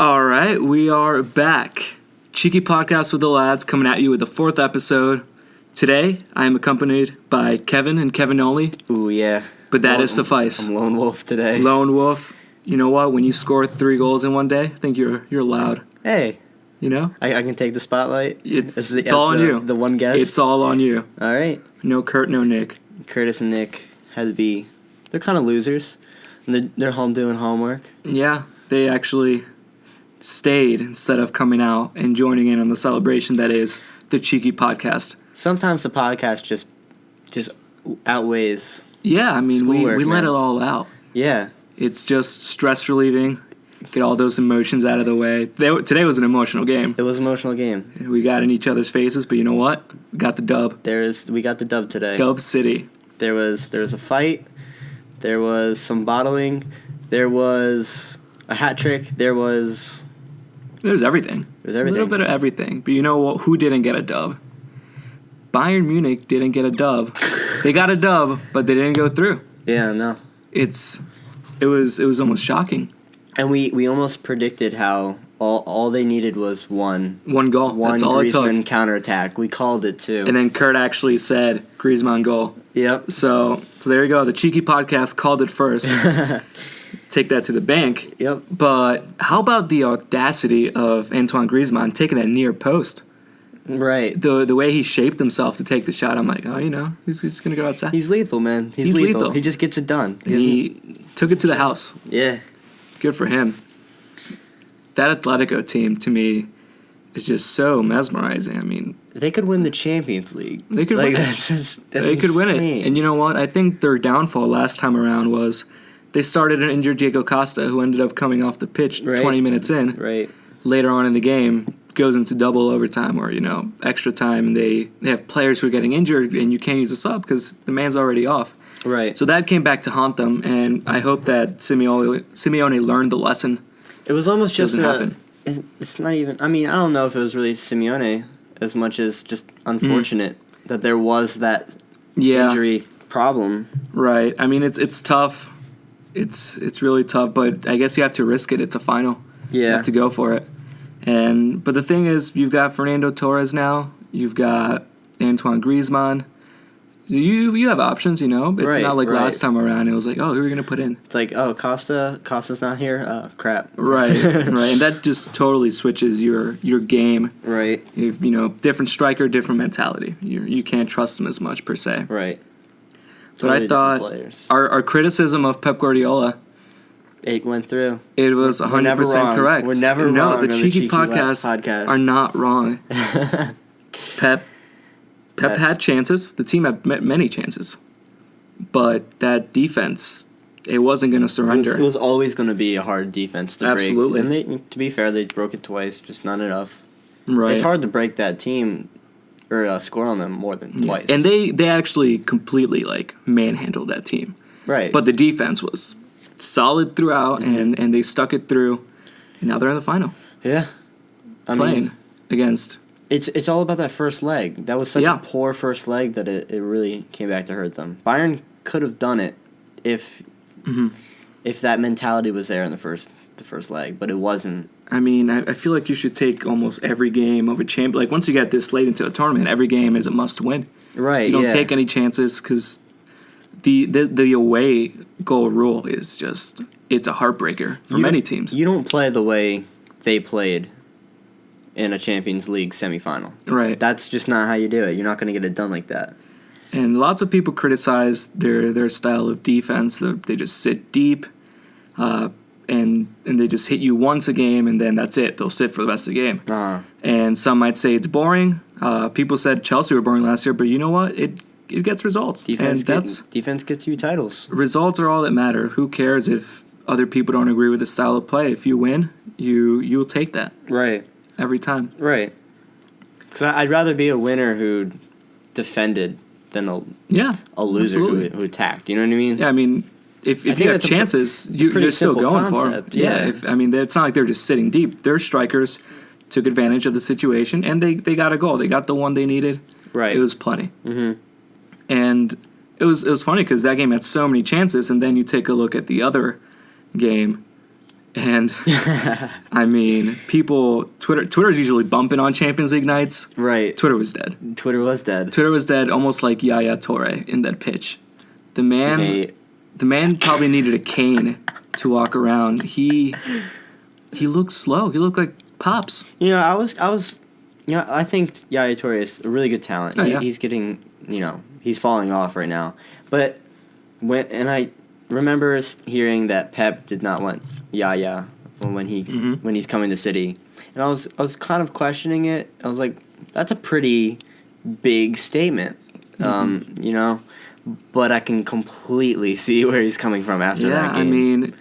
All right, we are back. Cheeky Podcast with the lads coming at you with the 4th episode. Today, I am accompanied by Kevin and Kevin only. Ooh, yeah. But that is suffice. I'm Lone Wolf today. Lone Wolf. You know what? When you score 3 goals in one day, I think you're loud. Hey. You know? I can take the spotlight. It's all on you. The one guess. It's all on you. All right. No Kurt, no Nick. Curtis and Nick had to be... They're kind of losers. And they're home doing homework. Yeah, they actually stayed instead of coming out and joining in on the celebration that is the Cheeky Podcast. Sometimes the podcast just outweighs. Yeah, I mean, schoolwork, we let man. it all out. Yeah. It's just stress relieving. Get all those emotions out of the way. Today was an emotional game. It was an emotional game. We got in each other's faces, but you know what? We got the dub. We got the dub today. Dub City. There was a fight. There was some bottling. There was a hat trick. There was everything. There's A everything. little bit of everything. But you know what? Who didn't get a dub? Bayern Munich didn't get a dub. They got a dub, but they didn't go through. Yeah, no. It was almost shocking. And we almost predicted how all they needed was one Goal. That's all it took. Griezmann counterattack. We called it too. And then Kurt actually said Griezmann goal. Yep. So there you go. The Cheeky Podcast called it first. Take that to the bank. Yep. But how about the audacity of Antoine Griezmann taking that near post? Right. The way he shaped himself to take the shot, I'm like, he's going to go outside. He's lethal, man. He's lethal. He just gets it done. He took it to the house. Yeah. Good for him. That Atletico team, to me, is just so mesmerizing. I mean, they could win the Champions League. They could win it. That's they could win it. And you know what? I think their downfall last time around was they started an injured Diego Costa, who ended up coming off the pitch 20 minutes in. Right. Later on in the game, goes into double overtime or, extra time, and they have players who are getting injured, and you can't use a sub because the man's already off. Right. So that came back to haunt them, and I hope that Simeone learned the lesson. It was almost just happen. It's not even... I mean, I don't know if it was really Simeone as much as just unfortunate that there was that injury problem. Right. I mean, it's tough. It's really tough, but I guess you have to risk it. It's a final. Yeah. You have to go for it. But the thing is, you've got Fernando Torres now. You've got Antoine Griezmann. You have options, It's not like last time around. It was like, oh, who are we going to put in? It's like, oh, Costa's not here? Oh, crap. Right. And that just totally switches your game. Right. You've, different striker, different mentality. You can't trust them as much, per se. Right. But I thought our criticism of Pep Guardiola... It went through. It was 100% correct. We're never wrong. No, the Cheeky Podcasts are not wrong. Pep had chances. The team had many chances. But that defense, it wasn't going to surrender. It was always going to be a hard defense to break. Absolutely. And to be fair, they broke it twice, just not enough. Right. It's hard to break that team or score on them more than twice. And they actually completely manhandled that team. Right. But the defense was solid throughout, and they stuck it through. And now they're in the final. Yeah. Playing against... It's all about that first leg. That was such a poor first leg that it really came back to hurt them. Bayern could have done it if that mentality was there in the first leg, but it wasn't. I mean, I feel like you should take almost every game of a champion. Once you get this late into a tournament, every game is a must-win. Right. You don't take any chances because the away goal rule is just it's a heartbreaker for many teams. You don't play the way they played in a Champions League semifinal. Right. That's just not how you do it. You're not going to get it done like that. And lots of people criticize their style of defense. They just sit deep, and they just hit you once a game, and then that's it. They'll sit for the rest of the game. Uh-huh. And some might say it's boring. People said Chelsea were boring last year, but you know what? It gets results. Defense gets you titles. Results are all that matter. Who cares if other people don't agree with the style of play? If you win, you'll take that. Right. Every time. Right. Because I'd rather be a winner who defended than a loser who attacked. You know what I mean? Yeah, I mean, if you have chances, you're still going concept. for them. Yeah. It's not like they're just sitting deep. Their strikers took advantage of the situation, and they got a goal. They got the one they needed. Right. It was plenty. Mm-hmm. And it was funny because that game had so many chances, and then you take a look at the other game, And I mean, Twitter's usually bumping on Champions League nights. Right. Twitter was dead. Twitter was dead. Twitter was dead, almost like Yaya Toure in that pitch. The man probably needed a cane to walk around. He looked slow. He looked like Pops. I think Yaya Toure is a really good talent. Oh, yeah. He's getting, he's falling off right now. But I remember hearing that Pep did not want Yaya when he's coming to City, and I was kind of questioning it. I was like, that's a pretty big statement, But I can completely see where he's coming from after that game. Yeah, I mean,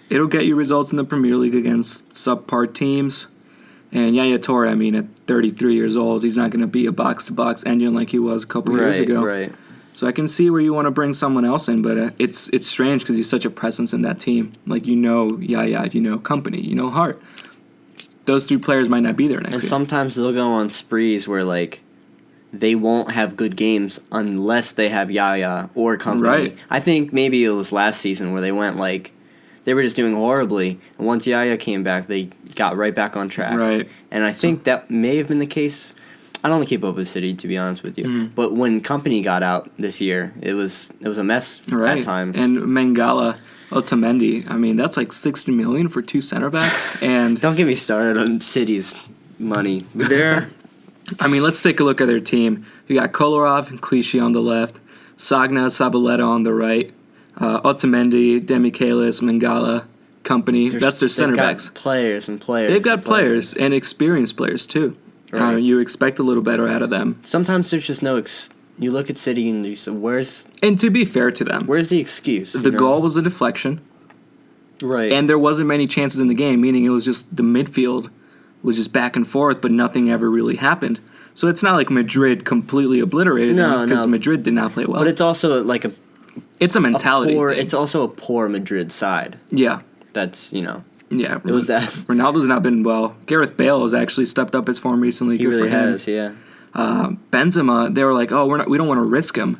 it'll get you results in the Premier League against subpar teams. And Yaya Toure, I mean, at 33 years old, he's not going to be a box-to-box engine like he was a couple years ago. Right. So I can see where you want to bring someone else in, but it's strange because he's such a presence in that team. Like, Yaya, Kompany, Hart. Those three players might not be there next year. And sometimes they'll go on sprees where, like, they won't have good games unless they have Yaya or Kompany. Right. I think maybe it was last season where they went, like, they were just doing horribly. And once Yaya came back, they got right back on track. Right. And I think that may have been the case. I don't keep up with City, to be honest with you. Mm. But when Kompany got out this year, it was a mess at times. And Mangala, Otamendi, I mean, that's like $60 million for two center backs. And don't get me started on City's money. Let's take a look at their team. You got Kolarov and Clichy on the left, Sagna, Sabaleta on the right, Otamendi, Demichelis, Mangala, Kompany. That's their center backs. Players. They've got players and experienced players too. Right. You expect a little better out of them. Sometimes there's just no. You look at City and you say, "Where's?" And to be fair to them, where's the excuse? The goal was a deflection, right? And there wasn't many chances in the game, meaning it was just the midfield was just back and forth, but nothing ever really happened. So it's not like Madrid completely obliterated them because Madrid did not play well. But it's also like it's a mentality thing. It's also a poor Madrid side. Yeah, that's Yeah, it was that. Ronaldo's not been well. Gareth Bale has actually stepped up his form recently. He really has, yeah. Benzema, they were like, we don't want to risk him,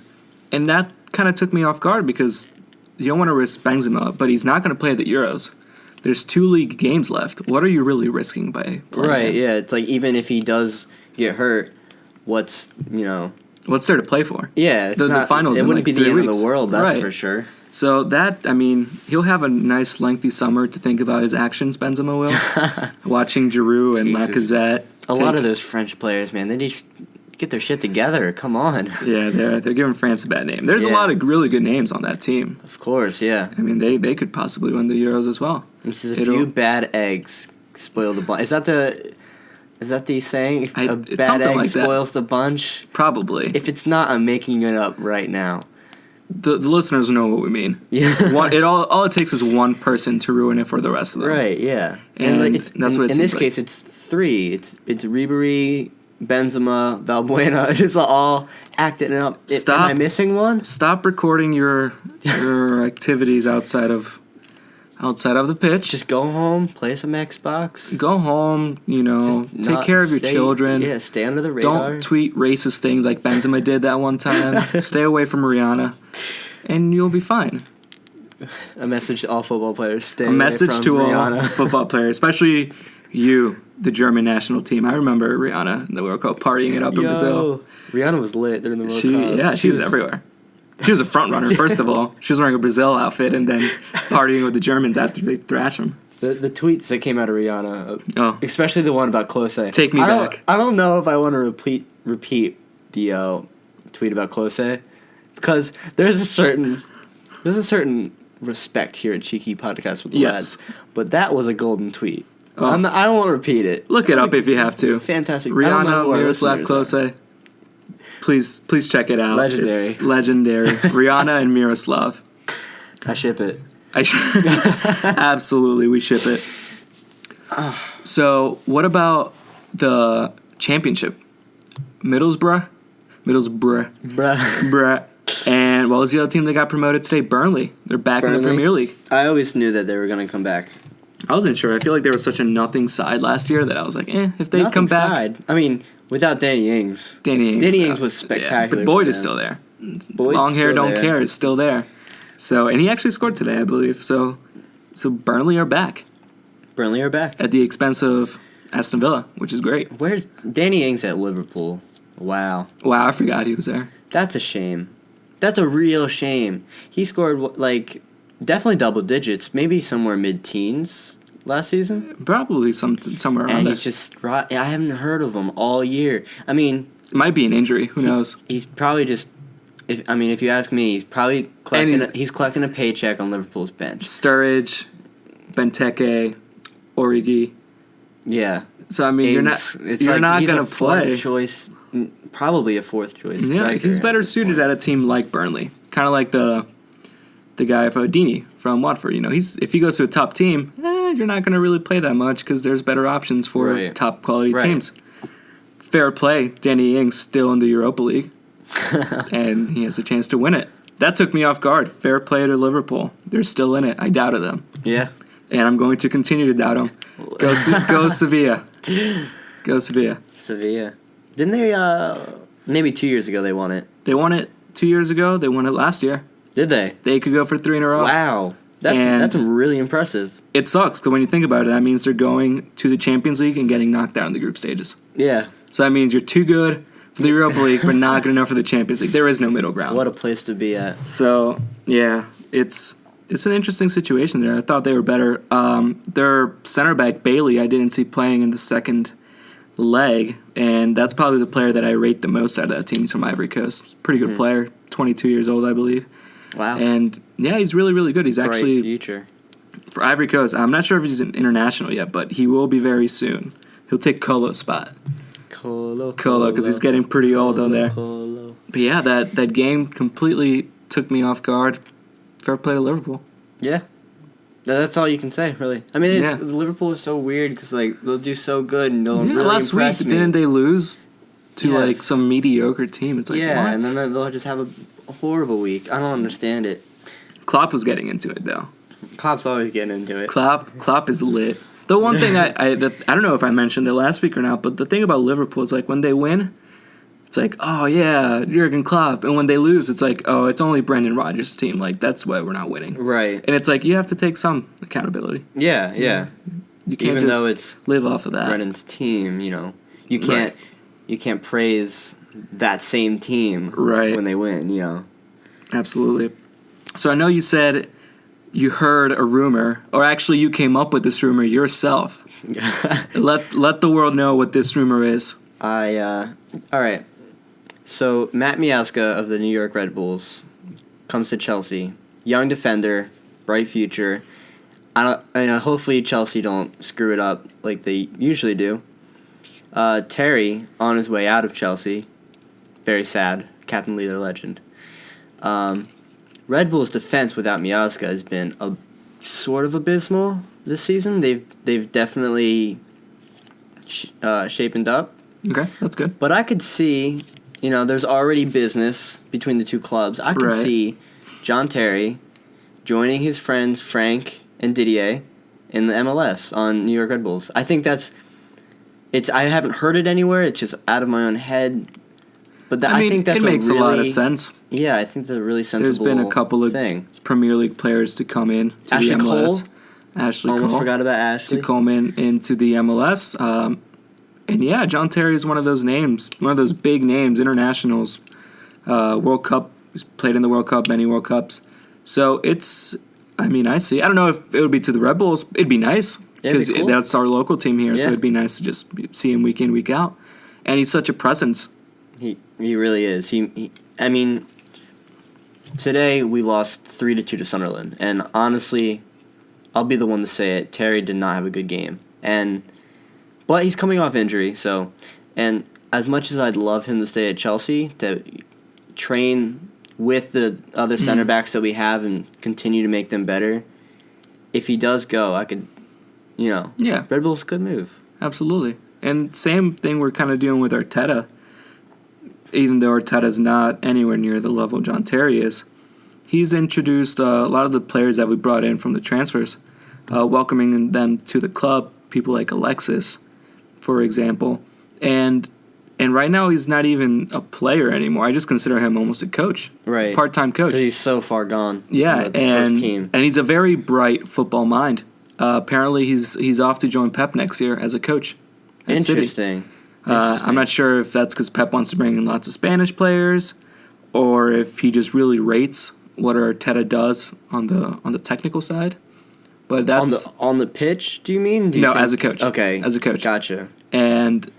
and that kind of took me off guard because you don't want to risk Benzema, but he's not going to play at the Euros. There's 2 league games left. What are you really risking by playing him? Yeah. It's like even if he does get hurt, what's there to play for? Yeah, the finals. It wouldn't be the end weeks. of the world, that's for sure. So he'll have a nice lengthy summer to think about his actions, Benzema will. Watching Giroud and Lacazette. A lot of those French players, man, they just get their shit together. Come on. Yeah, they're giving France a bad name. There's a lot of really good names on that team. Of course, yeah. I mean, they could possibly win the Euros as well. It's just a few bad eggs spoil the bunch. Is that the saying? A bad egg spoils the bunch? Probably. If it's not, I'm making it up right now. The listeners know what we mean. Yeah. All it takes is one person to ruin it for the rest of them. Right, yeah. And that's what it seems in this case, it's 3. It's Ribéry, Benzema, Valbuena. It's just all acting up. Am I missing one? Stop recording your activities outside of the pitch. Just go home, play some Xbox. Go home, take care of your children. Yeah, stay under the radar. Don't tweet racist things like Benzema did that one time. Stay away from Rihanna, and you'll be fine. A message to all football players. Stay away from Rihanna. A message to all football players, especially you, the German national team. I remember Rihanna in the World Cup partying it up in Brazil. Rihanna was lit during the World Cup. Yeah, she was everywhere. She was a front runner, first of all. She was wearing a Brazil outfit and then partying with the Germans after they thrashed them. The tweets that came out of Rihanna, especially the one about Klose. Take me back. I don't know if I want to repeat the tweet about Klose because there's a certain respect here at Cheeky Podcast with the Lads, but that was a golden tweet. I don't want to repeat it. Look it up if you have to. Fantastic. Rihanna, Miroslav Klose. Please check it out. Legendary. It's legendary. Rihanna and Miroslav. I ship it. Absolutely, we ship it. So, what about the championship? Middlesbrough. And what was the other team that got promoted today? Burnley. They're back in the Premier League. I always knew that they were going to come back. I wasn't sure. I feel like they were such a nothing side last year that I was like, if they'd come back. Side. I mean, without Danny Ings. Danny Ings was spectacular. Yeah, but Boyd is still there. Long hair, don't care is still there. So, and he actually scored today, I believe. So Burnley are back. Burnley are back. At the expense of Aston Villa, which is great. Where's Danny Ings at Liverpool? Wow. Wow, I forgot he was there. That's a shame. That's a real shame. He scored, definitely double digits, maybe somewhere mid-teens last season. Probably somewhere around there. And he's I haven't heard of him all year. I mean... It might be an injury. Who knows? He's probably just... If you ask me, he's probably collecting a paycheck on Liverpool's bench. Sturridge, Benteke, Origi. Yeah. So, I mean, you're not going to play. Fourth choice, probably a fourth choice. Yeah, striker. He's better suited at a team like Burnley. Kind of like the guy Dini from Watford. If he goes to a top team, you're not going to really play that much because there's better options for top quality teams. Fair play. Danny Ings still in the Europa League. And he has a chance to win it. That took me off guard. Fair play to Liverpool. They're still in it. I doubted them. Yeah. And I'm going to continue to doubt them. Go Sevilla. Go Sevilla. Sevilla. Didn't they, maybe 2 years ago they won it? They won it 2 years ago. They won it last year. Did they? They could go for 3 in a row. Wow. That's really impressive. It sucks, because when you think about it, that means they're going to the Champions League and getting knocked out in the group stages. Yeah. So that means you're too good for the Europa League, but not good enough for the Champions League. There is no middle ground. What a place to be at. So, yeah, it's an interesting situation there. I thought they were better. Their center back, Bailey, I didn't see playing in the second leg, and that's probably the player that I rate the most out of that team. He's from Ivory Coast. Pretty good player, 22 years old, I believe. Wow. And, yeah, he's really, really good. He's actually... Bright future. For Ivory Coast, I'm not sure if he's an international yet, but he will be very soon. He'll take Kolo's spot. Kolo, because he's getting pretty old down there. Kolo. But yeah, that game completely took me off guard. Fair play to Liverpool. Yeah. That's all you can say, really. I mean, Liverpool is so weird because they'll do so good and they'll really last impress week, me. Didn't they lose to some mediocre team? It's what? And then they'll just have a horrible week. I don't understand it. Klopp was getting into it though. Klopp's always getting into it. Klopp is lit. The one thing I don't know if I mentioned it last week or not, but the thing about Liverpool is when they win, it's oh yeah, Jurgen Klopp, and when they lose, it's oh, it's only Brendan Rodgers' team. That's why we're not winning. Right. And it's you have to take some accountability. Yeah. You can't even just though it's live off of that. Brendan's team, you can't praise that same team when they win. Absolutely. So I know you said you heard a rumor, or actually you came up with this rumor yourself. Let the world know what this rumor is. All right. So Matt Miazga of the New York Red Bulls comes to Chelsea. Young defender, bright future. Hopefully Chelsea don't screw it up like they usually do. Terry on his way out of Chelsea. Very sad. Captain leader legend. Red Bull's defense without Miazga has been sort of abysmal this season. They've definitely shapened up. Okay, that's good. But I could see, there's already business between the two clubs. I could see John Terry joining his friends Frank and Didier in the MLS on New York Red Bulls. I think I haven't heard it anywhere. It's just out of my own head. But I think that's it makes a lot of sense. Yeah, I think that's a really sensible thing. There's been a couple of Premier League players to come in to Ashley the MLS. Cole. Ashley Almost Cole. Forgot about Ashley. To come into the MLS. And yeah, John Terry is one of those names, one of those big names, internationals. World Cup, he's played in the World Cup, many World Cups. So I see. I don't know if it would be to the Red Bulls. It'd be nice because that's our local team here. Yeah. So it'd be nice to just see him week in, week out. And he's such a presence. He really is. Today we lost 3-2 to Sunderland, and honestly, I'll be the one to say it. Terry did not have a good game, but he's coming off injury. So, and as much as I'd love him to stay at Chelsea to train with the other center backs that we have and continue to make them better, if he does go, I could, Red Bull's a good move. Absolutely, and same thing we're kind of doing with Arteta. Even though Arteta's not anywhere near the level John Terry is, he's introduced a lot of the players that we brought in from the transfers, welcoming them to the club, people like Alexis, for example. And right now he's not even a player anymore. I just consider him almost a coach. Right. Part-time coach. He's so far gone. Yeah, from the first team. And he's a very bright football mind. Apparently, he's off to join Pep next year as a coach at Interesting. City. I'm not sure if that's because Pep wants to bring in lots of Spanish players, or if he just really rates what Arteta does on the technical side. But that's on the pitch. Do you mean? No, as a coach. Okay, as a coach. Gotcha. And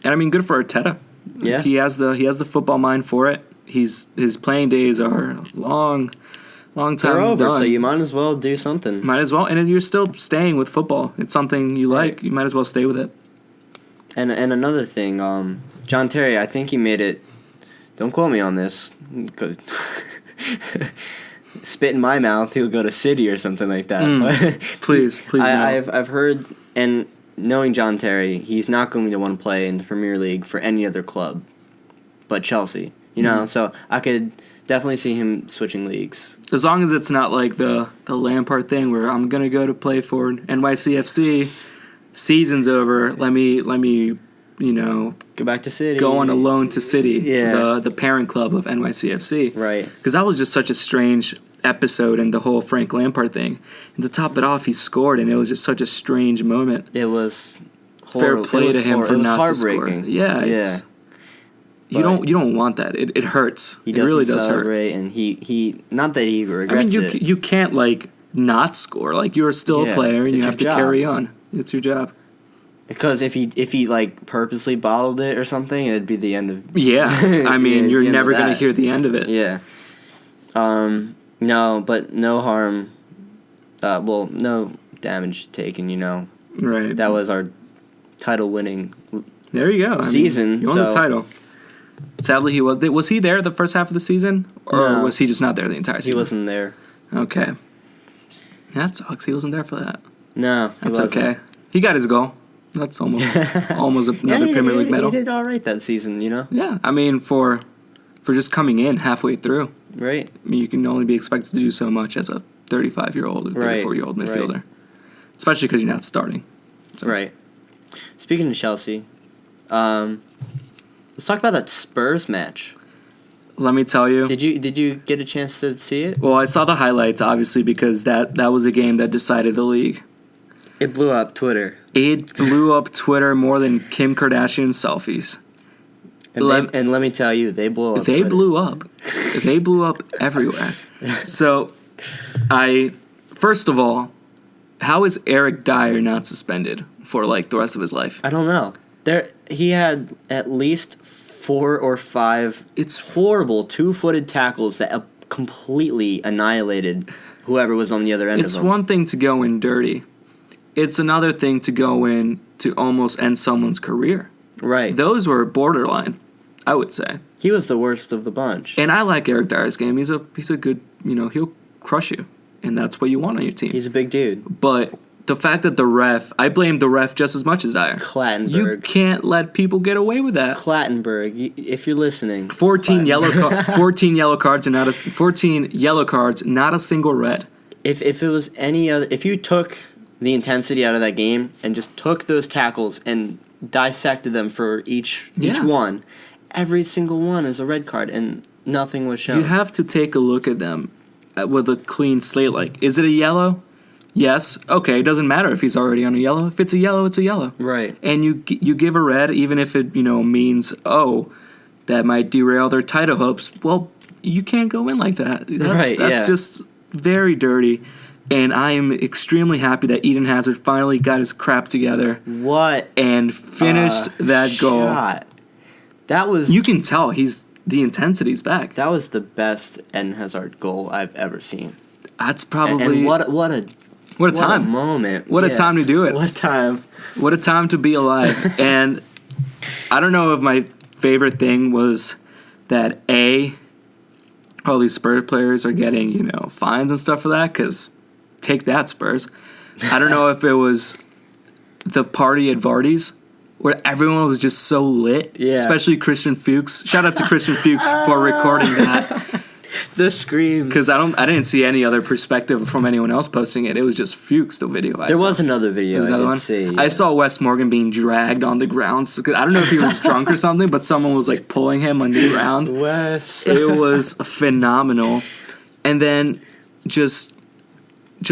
I mean, good for Arteta. Yeah, he has the football mind for it. His playing days are long time They're over, done. so you might as well do something. Might as well, and you're still staying with football. It's something you like. Right. You might as well stay with it. And another thing, John Terry, I think he made it. Don't quote me on this, because spit in my mouth, he'll go to City or something like that. But please, no. I've heard, and knowing John Terry, he's not going to want to play in the Premier League for any other club but Chelsea. You know, so I could definitely see him switching leagues. As long as it's not like the Lampard thing where I'm gonna go to play for NYCFC, season's over. Let me Go back to City. Go on a loan to City, Yeah. the parent club of NYCFC. Right. Because that was just such a strange episode in the whole Frank Lampard thing. And to top it off, he scored, and it was just such a strange moment. It was fair play to him for not to score. Yeah. You don't want that. It hurts. It really does hurt. And he not that he regrets it. You can't not score. You're still a player and you have to carry on. It's your job. Because if he purposely bottled it or something, it'd be the end of. Yeah, I mean you're never gonna hear the end of it. Yeah. No, but no harm. No damage taken. Right. That was our title-winning. There you go. Season. You won the title. Sadly, he was he there the first half of the season, or was he just not there the entire season? He wasn't there. Okay, that sucks. He wasn't there for that. No, that's okay. He got his goal. That's almost another Premier League medal. He did all right that season, Yeah, I mean for just coming in halfway through. Right. I mean, you can only be expected to do so much as a 35-year-old or 34-year-old midfielder, right. Especially because you're not starting. So. Right. Speaking of Chelsea, let's talk about that Spurs match. Let me tell you. Did you get a chance to see it? Well, I saw the highlights, obviously, because that was a game that decided the league. It blew up Twitter. It blew up Twitter more than Kim Kardashian's selfies. And let me tell you, they blew up. They blew up. They blew up everywhere. So, first of all, how is Eric Dyer not suspended for the rest of his life? I don't know. He had at least 4 or 5. It's horrible 2-footed tackles that completely annihilated whoever was on the other end of them. It's one thing to go in dirty. It's another thing to go in to almost end someone's career. Right. Those were borderline, I would say. He was the worst of the bunch. And I like Eric Dyer's game. He's a good, he'll crush you. And that's what you want on your team. He's a big dude. But the fact that I blame the ref just as much as Dyer. Clattenburg. You can't let people get away with that. Clattenburg, if you're listening. 14 yellow cards, not a single red. If it was any other, if you took the intensity out of that game and just took those tackles and dissected them for each one, every single one is a red card and nothing was shown. You have to take a look at them with a clean slate. Is it a yellow? Yes. Okay, it doesn't matter if he's already on a yellow. If it's a yellow, it's a yellow. Right. And you give a red, even if it means, that might derail their title hopes. Well, you can't go in like that. That's just very dirty. And I am extremely happy that Eden Hazard finally got his crap together. What? And finished that goal. Shot. That was. You can tell the intensity's back. That was the best Eden Hazard goal I've ever seen. That's probably. And what a time. A moment. What a time to do it. What a time. What a time to be alive. And I don't know if my favorite thing was that all these Spurs players are getting, fines and stuff for that, because take that, Spurs. I don't know if it was the party at Vardy's where everyone was just so lit, especially Christian Fuchs. Shout out to Christian Fuchs for recording that. The screams. Because I didn't see any other perspective from anyone else posting it. It was just Fuchs, the video I saw. There was another video. There's another one. See, I saw Wes Morgan being dragged on the ground. So, I don't know if he was drunk or something, but someone was pulling him on the ground. Wes. It was phenomenal. And then just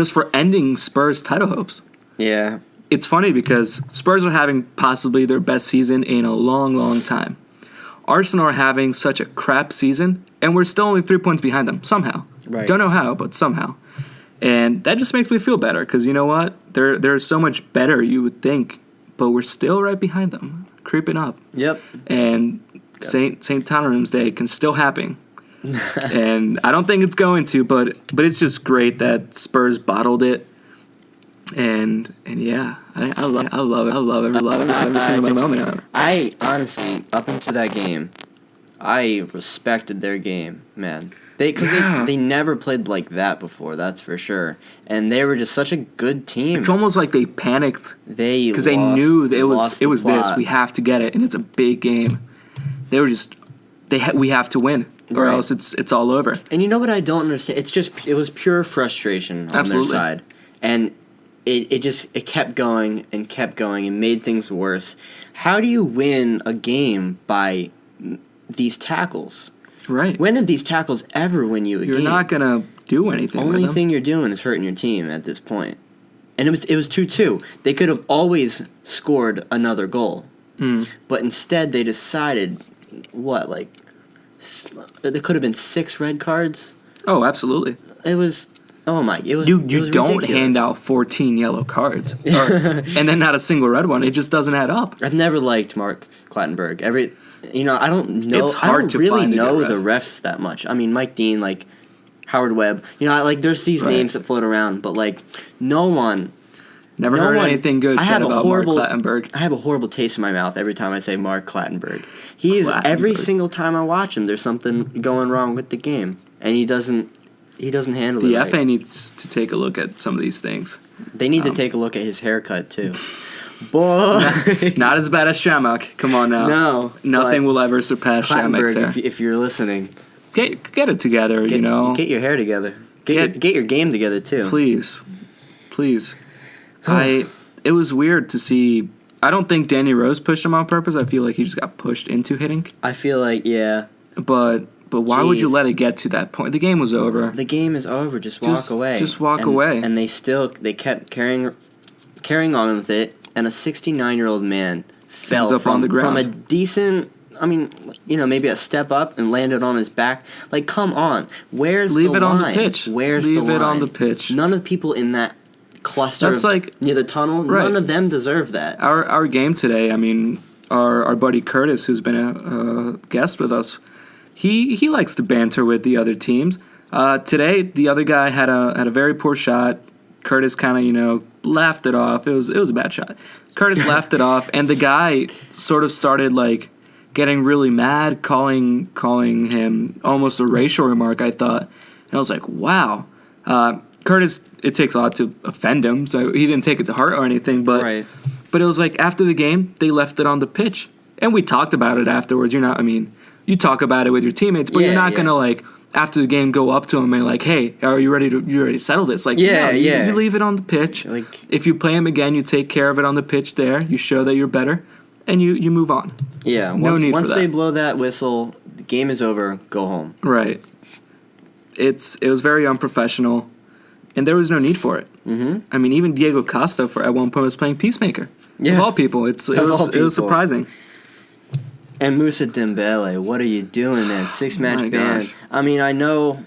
for ending Spurs title hopes. Yeah. It's funny because Spurs are having possibly their best season in a long, long time. Arsenal are having such a crap season, and we're still only 3 points behind them, somehow. Right. Don't know how, but somehow. And that just makes me feel better, because you know what? They're so much better, you would think, but we're still right behind them, creeping up. Yep. And St. Tannenbaum's Day can still happen. And I don't think it's going to, but it's just great that Spurs bottled it. And yeah, I love every single moment of it. I honestly, up until that game, I respected their game, man. They never played like that before, that's for sure. And they were just such a good team. It's almost like they panicked because they knew it was this. We have to get it, and it's a big game. They were just we have to win, or else it's all over. And you know what I don't understand? It was pure frustration on their side, and it kept going and made things worse. How do you win a game by these tackles? Right. When did these tackles ever win you a game? You're not going to do anything with them. Only thing you're doing is hurting your team at this point. And it was 2-2. They could have always scored another goal. But instead they decided, there could have been 6 red cards? Oh, absolutely. It was... Oh my! You don't ridiculous. hand out 14 yellow cards, and then not a single red one. It just doesn't add up. I've never liked Mark Clattenburg. I don't know. It's hard I don't to really find know a good the refs that much. I mean, Mike Dean, Howard Webb. There's these names that float around, but no one. Never heard anything good said about Mark Clattenburg. I have a horrible taste in my mouth every time I say Mark Clattenburg. Every single time I watch him, there's something going wrong with the game, and he doesn't handle it. The right. FA needs to take a look at some of these things. They need to take a look at his haircut too. Boy, not as bad as Shamak. Come on now. No, nothing will ever surpass Shamak's hair. If you're lissing, get it together. Get your hair together. Get your game together too. Please. It was weird to see. I don't think Danny Rose pushed him on purpose. I feel like he just got pushed into hitting. I feel like But why would you let it get to that point? The game was over. The game is over. Just walk away. Just walk away. And they kept carrying on with it. And a 69-year-old man fell on the ground from a decent. Maybe a step up and landed on his back. Come on, where's Leave the it line? on the pitch. Where's Leave the line? it on the pitch. None of the people in that cluster near the tunnel. Right. None of them deserve that. Our game today. Our buddy Curtis, who's been a guest with us. He likes to banter with the other teams. Today, the other guy had a very poor shot. Curtis kind of laughed it off. It was a bad shot. Curtis laughed it off, and the guy sort of started getting really mad, calling him almost a racial remark. I thought, and I was like, wow, Curtis. It takes a lot to offend him, so he didn't take it to heart or anything. But right. But it was after the game, they left it on the pitch, and we talked about it afterwards. You talk about it with your teammates, but you're not gonna after the game go up to them and hey, are you ready to settle this? You leave it on the pitch. If you play him again, you take care of it on the pitch there. You show that you're better, and you move on. Yeah, once they blow that whistle, the game is over. Go home. Right. It was very unprofessional, and there was no need for it. Mm-hmm. Even Diego Costa at one point was playing peacemaker. Yeah. Of all people, it was surprising. And Moussa Dembele, what are you doing, man? 6-match ban. Gosh. I know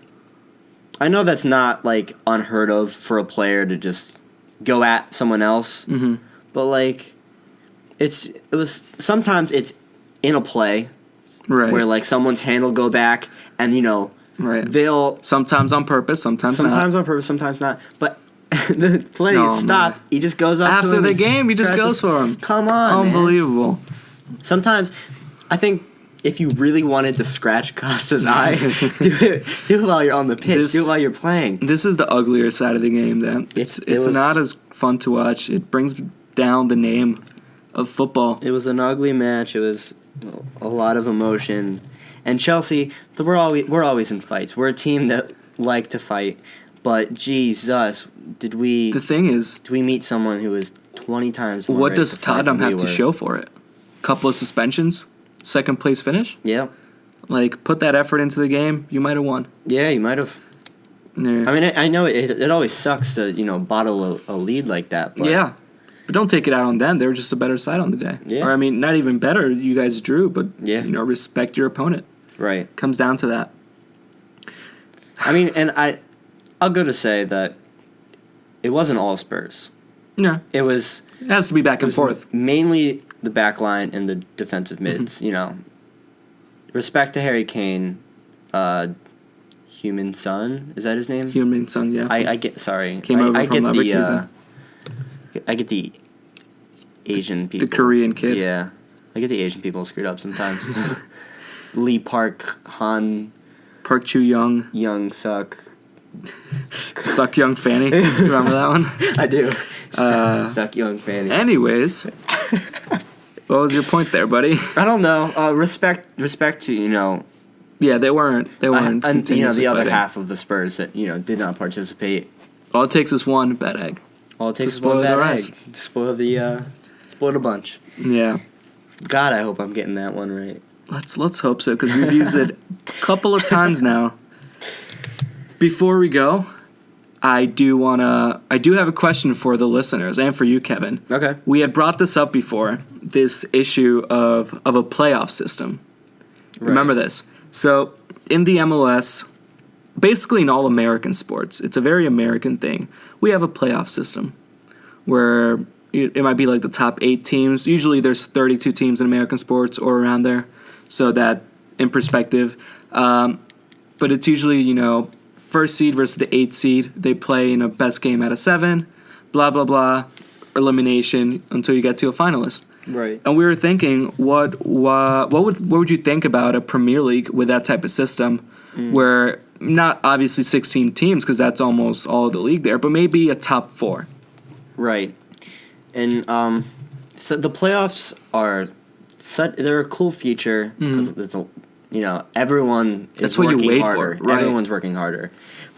that's not unheard of for a player to just go at someone else. Mm-hmm. But sometimes it's in a play, right? Where someone's hand will go back, and right. They'll sometimes on purpose, sometimes not. on purpose, sometimes not. But the play stopped. He just goes up after to him the game. He just goes for him. Come on, unbelievable. Man. Sometimes. I think if you really wanted to scratch Costa's eye, do it while you're on the pitch. Do it while you're playing. This is the uglier side of the game, then. It's not as fun to watch. It brings down the name of football. It was an ugly match. It was a lot of emotion. And Chelsea, we're always in fights. We're a team that like to fight. But Jesus, did we meet someone who was 20 times more What does Tottenham have to show for it? Couple of suspensions? Second place finish? Yeah. Put that effort into the game, you might have won. Yeah, you might have. Yeah. I know it always sucks to, bottle a lead like that. But yeah. But don't take it out on them. They were just a better side on the day. Yeah. Or, I mean, not even better. You guys drew, but, respect your opponent. Right. Comes down to that. I mean, and I'll go to say that it wasn't all Spurs. Yeah. It has to be back and forth. Mainly the back line and the defensive mids, Respect to Harry Kane, Human Son, is that his name? Human Son, yeah. I get sorry. Came over from Leverkusen. I get the Asian people. The Korean kid. Yeah. I get the Asian people screwed up sometimes. Lee Park, Han. Park Chu Young. Young Suck. Suck Young Fanny. You remember that one? I do. Suck Young Fanny. Anyways. What was your point there, buddy? I don't know. Respect to, Yeah, they weren't and the other fighting. half of the Spurs that, did not participate. All it takes is one bad egg. All it takes is one bad egg. Spoil the bunch. Yeah. God, I hope I'm getting that one right. Let's hope so, because we've used it a couple of times now. Before we go, I do have a question for the listeners and for you, Kevin. Okay. We had brought this up before, this issue of a playoff system. Right. Remember this. So in the MLS, basically in all American sports, it's a very American thing. We have a playoff system where it might be like the top 8 teams. Usually there's 32 teams in American sports or around there. So that, in perspective. But it's usually, first seed versus the 8th seed. They play in a best game out of 7, blah, blah, blah, elimination until you get to a finalist. Right. And we were thinking, what would you think about a Premier League with that type of system where not obviously 16 teams because that's almost all of the league there, but maybe a top 4. Right. And so the playoffs they're a cool feature because everyone is that's what working you wait harder. For, right. Everyone's working harder.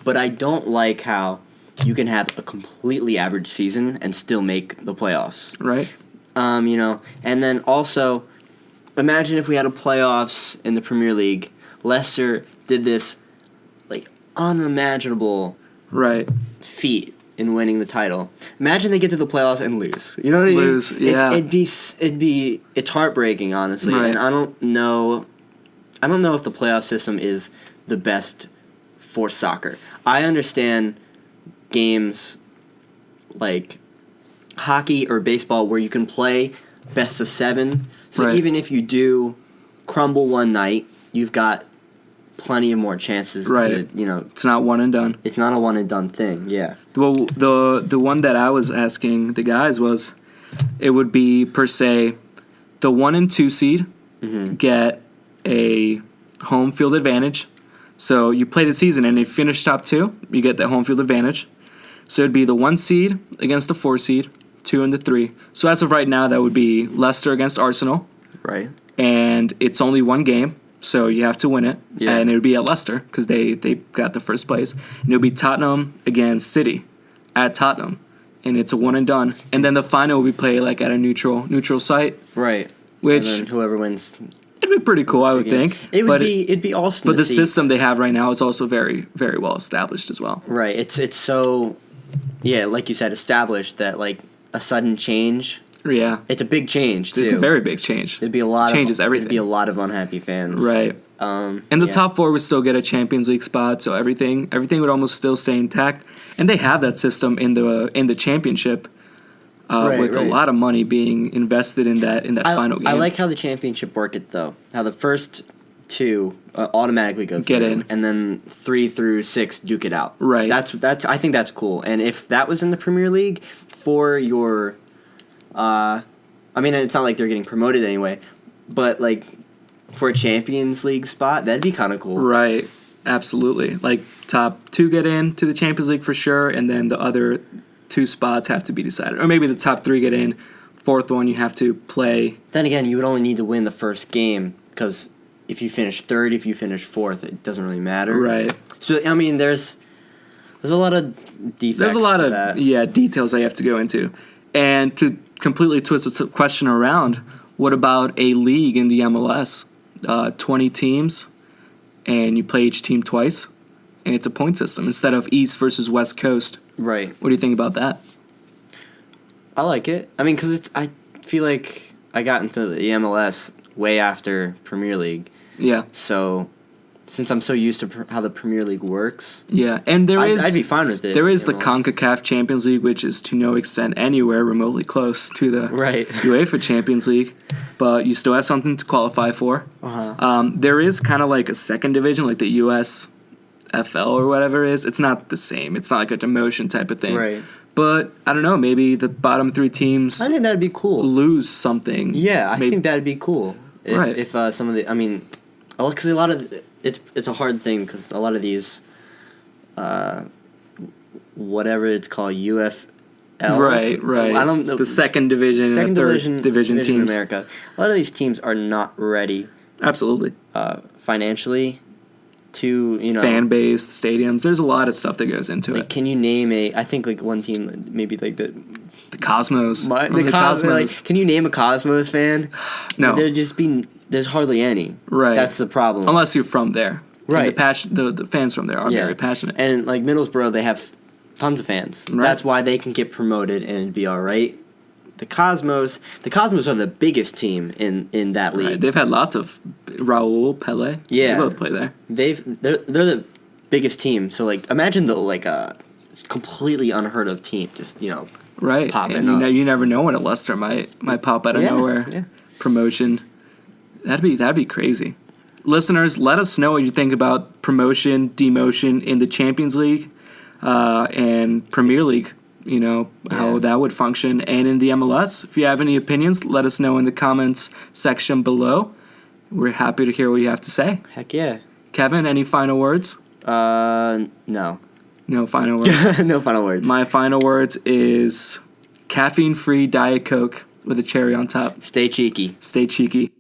But I don't like how you can have a completely average season and still make the playoffs. Right. And then also, imagine if we had a playoffs in the Premier League. Leicester did this, unimaginable feat in winning the title. Imagine they get to the playoffs and lose. You know what I mean? Lose, yeah. It's heartbreaking, honestly. Right. And I don't know if the playoff system is the best for soccer. I understand games like hockey or baseball where you can play best of 7. So even if you do crumble one night, you've got plenty of more chances to, it's not one and done. It's not a one and done thing, yeah. Well, the one that I was asking the guys was, it would be, per se, the 1 and 2 seed get a home field advantage. So you play the season, and if you finish top 2, you get that home field advantage. So it'd be the 1 seed against the 4 seed, 2 and the 3. So as of right now, that would be Leicester against Arsenal. Right. And it's only one game, so you have to win it. Yeah. And it would be at Leicester because they got the first place. And it would be Tottenham against City at Tottenham. And it's a one and done. And then the final will be played at a neutral site. Right. Which, and then whoever wins, it'd be pretty cool, I would think. It'd be awesome. But the system they have right now is also very, very well established as well. Right. It's so, like you said, established that a sudden change. Yeah. It's a big change too. It's a very big change. It'd be a lot changes everything. It'd be a lot of unhappy fans. Right. And the top 4 would still get a Champions League spot, so everything would almost still stay intact. And they have that system in the championship. With a lot of money being invested in that final game. I like how the championship worked it though. How the first 2 automatically go get through, in, and then 3 through 6 duke it out. Right. That's I think that's cool. And if that was in the Premier League for your, it's not like they're getting promoted anyway, but for a Champions League spot, that'd be kind of cool. Right. Absolutely. Top 2 get in to the Champions League for sure, and then the other 2 spots have to be decided. Or maybe the top 3 get in, 4th one you have to play. Then again, you would only need to win the first game, because if you finish 3rd, if you finish 4th, it doesn't really matter. Right. So, there's a lot of defects. There's a lot of that. Details I have to go into. And to completely twist the question around, what about a league in the MLS? 20 teams, and you play each team twice, and it's a point system instead of East versus West Coast. Right. What do you think about that? I like it. I mean, because I feel like I got into the MLS way after Premier League. Yeah. So, since I'm so used to how the Premier League works, yeah, and I'd be fine with it. There is the CONCACAF Champions League, which is to no extent anywhere remotely close to the UEFA Champions League, but you still have something to qualify for. There is kind of like a second division, like the USFL or whatever it is. It's not the same. It's not like a demotion type of thing. Right. But I don't know. Maybe the bottom 3 teams. I think that'd be cool. Lose something. Yeah, I think that'd be cool. If some of the, I mean, because a lot of it's a hard thing because a lot of these, whatever it's called, UFL. Right. I don't know the second division, and third division teams in America. A lot of these teams are not ready. Absolutely. Financially, to fan base, stadiums. There's a lot of stuff that goes into it. Can you name I think like one team, maybe like the Cosmos. The Cosmos. Can you name a Cosmos fan? No. There's hardly any. Right. That's the problem. Unless you're from there. Right. And the fans from there are very passionate. And like Middlesbrough, they have tons of fans. Right. That's why they can get promoted and be all right. The Cosmos are the biggest team in that league. Right. They've had lots of Raul, Pele. Yeah. They both play there. They're the biggest team. So like imagine a completely unheard of team just right. popping and up. You never know when a Leicester might pop out of nowhere. Yeah. Promotion. That'd be crazy. Listeners, let us know what you think about promotion, demotion in the Champions League and Premier League. How that would function. And in the MLS, if you have any opinions, let us know in the comments section below. We're happy to hear what you have to say. Heck yeah. Kevin, any final words? No. No final words? No final words. My final words is caffeine-free Diet Coke with a cherry on top. Stay cheeky. Stay cheeky.